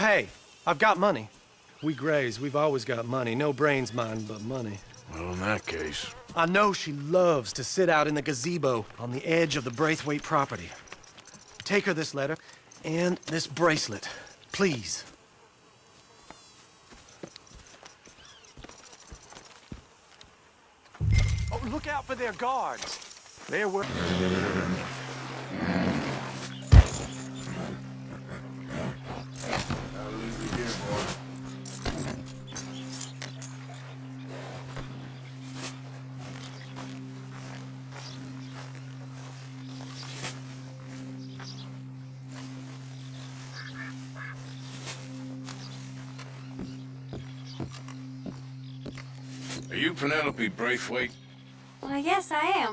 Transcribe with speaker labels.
Speaker 1: Hey, I've got money. We Grays, we've always got money. No brains, mind, but money.
Speaker 2: Well, in that case...
Speaker 1: I know she loves to sit out in the gazebo on the edge of the Braithwaite property. Take her this letter and this bracelet, please. Oh, look out for their guards. They're working.
Speaker 2: Are you Penelope Braithwaite?
Speaker 3: Why, yes, I am.